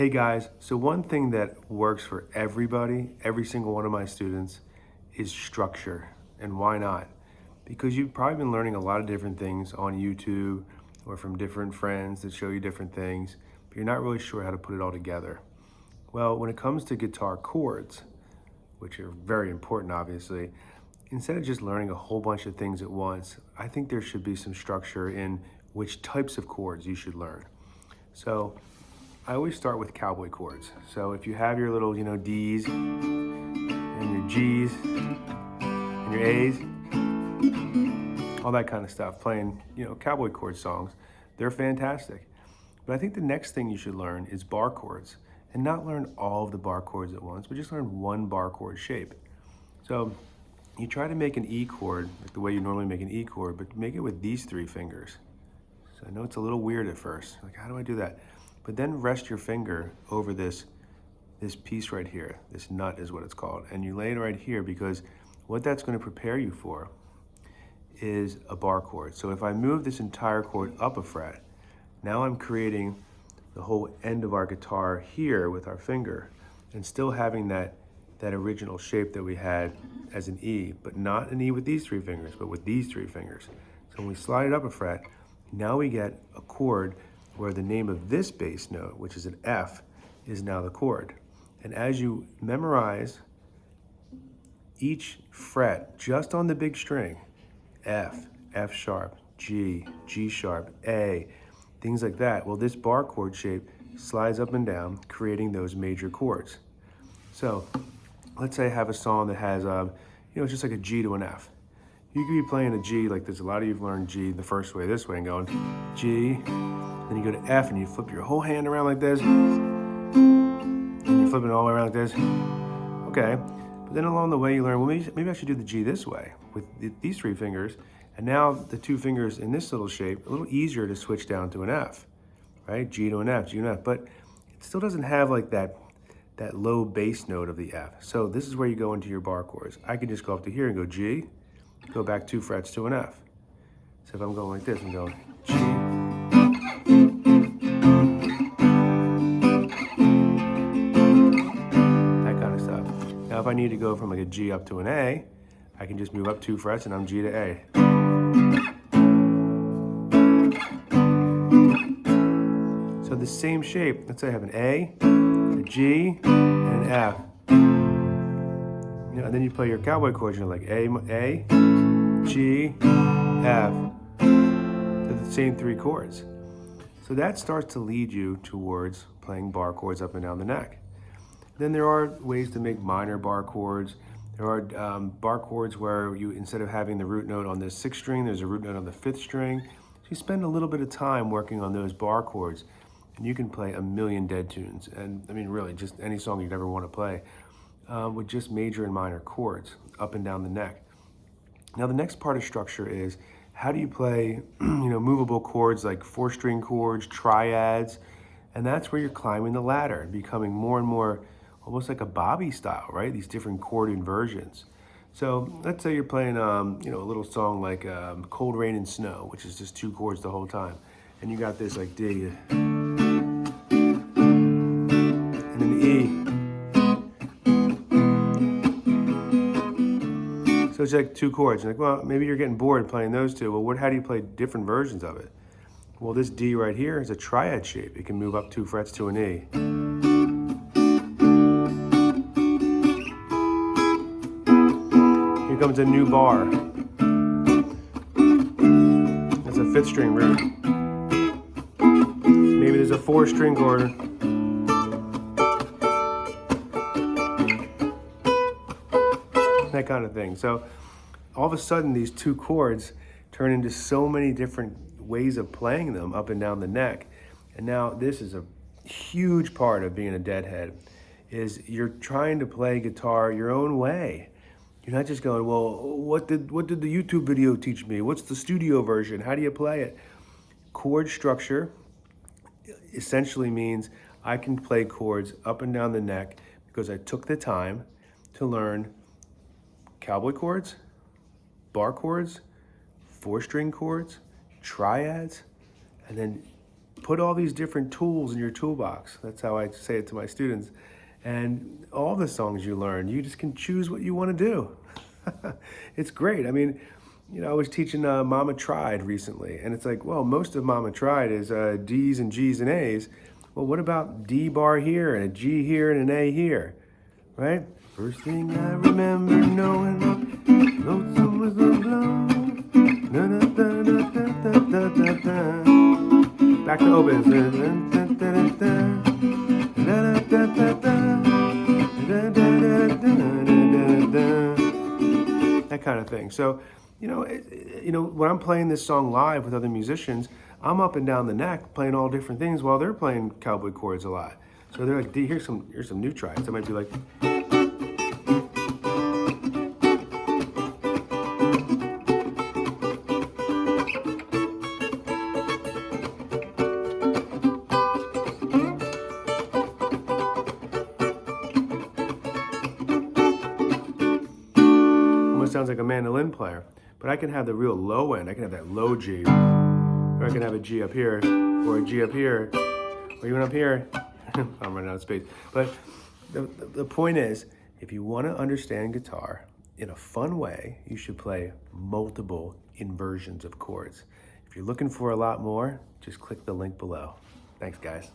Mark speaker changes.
Speaker 1: Hey guys, so one thing that works for everybody, every single one of my students, is structure. And why not? Because you've probably been learning a lot of different things on YouTube or from different friends that show you different things, but you're not really sure how to put it all together. Well, when it comes to guitar chords, which are very important obviously, instead of just learning a whole bunch of things at once, I think there should be some structure in which types of chords you should learn. So I always start with cowboy chords. So if you have your little, D's and your G's and your A's, all that kind of stuff, playing, cowboy chord songs, they're fantastic. But I think the next thing you should learn is bar chords, and not learn all of the bar chords at once, but just learn one bar chord shape. So you try to make an E chord like the way you normally make an E chord, but make it with these 3 fingers. So I know it's a little weird at first, like how do I do that? But then rest your finger over this piece right here. This nut is what it's called. And you lay it right here because what that's going to prepare you for is a bar chord. So if I move this entire chord up a fret, now I'm creating the whole end of our guitar here with our finger and still having that original shape that we had as an E, but not an E with these 3 fingers, but with these 3 fingers. So when we slide it up a fret, now we get a chord where the name of this bass note, which is an F, is now the chord. And as you memorize each fret just on the big string, F, F sharp, G, G sharp, A, things like that, well, this bar chord shape slides up and down, creating those major chords. So let's say I have a song that has, just like a G to an F. You could be playing a G like this. A lot of you have learned G the first way, this way, and going G, then you go to F and you flip your whole hand around like this, and you flip it all the way around like this. Okay, but then along the way you learn, well, maybe I should do the G this way with these 3 fingers, and now the 2 fingers in this little shape, a little easier to switch down to an F, right? G to an F, G to an F, but it still doesn't have like that low bass note of the F. So this is where you go into your bar chords. I can just go up to here and go G, go back 2 frets to an F. So if I'm going like this, I'm going G, that kind of stuff. Now if I need to go from like a G up to an A, I can just move up 2 frets and I'm G to A. So the same shape, let's say I have an A, a G, and an F. And then you play your cowboy chords, like A, G, F, to the same 3 chords. So that starts to lead you towards playing bar chords up and down the neck. Then there are ways to make minor bar chords. There are bar chords where you, instead of having the root note on the 6th string, there's a root note on the 5th string. So you spend a little bit of time working on those bar chords, and you can play a million dead tunes. And I mean, really, just any song you'd ever want to play. With just major and minor chords up and down the neck. Now the next part of structure is how do you play movable chords like 4-string chords, triads, and that's where you're climbing the ladder and becoming more and more almost like a Bobby style, right? These different chord inversions. So let's say you're playing a little song like Cold Rain and Snow, which is just 2 chords the whole time, and you got this like D and an E. So it's like 2 chords. You're like, well, maybe you're getting bored playing those 2. Well, how do you play different versions of it? Well, this D right here is a triad shape. It can move up 2 frets to an E. Here comes a new bar. That's a 5th string root. Maybe there's a 4-string chord. That kind of thing. So all of a sudden these 2 chords turn into so many different ways of playing them up and down the neck. And now this is a huge part of being a deadhead, is you're trying to play guitar your own way. You're not just going, well, what did the YouTube video teach me? What's the studio version? How do you play it? Chord structure essentially means I can play chords up and down the neck because I took the time to learn cowboy chords, bar chords, 4-string chords, triads, and then put all these different tools in your toolbox. That's how I say it to my students. And all the songs you learn, you just can choose what you want to do. It's great. I mean, I was teaching Mama Tried recently, and it's like, well, most of Mama Tried is D's and G's and A's. Well, what about D bar here and a G here and an A here, right? First thing I remember knowing notes on was the blow. Back to opens. That kind of thing. So, when I'm playing this song live with other musicians, I'm up and down the neck playing all different things while they're playing cowboy chords a lot. So they're like, here's some new triads. I might be like. Almost sounds like a mandolin player, but I can have the real low end. I can have that low G, or I can have a G up here, or a G up here, or even up here. I'm running out of space. But the point is, if you want to understand guitar in a fun way, you should play multiple inversions of chords. If you're looking for a lot more, just click the link below. Thanks, guys.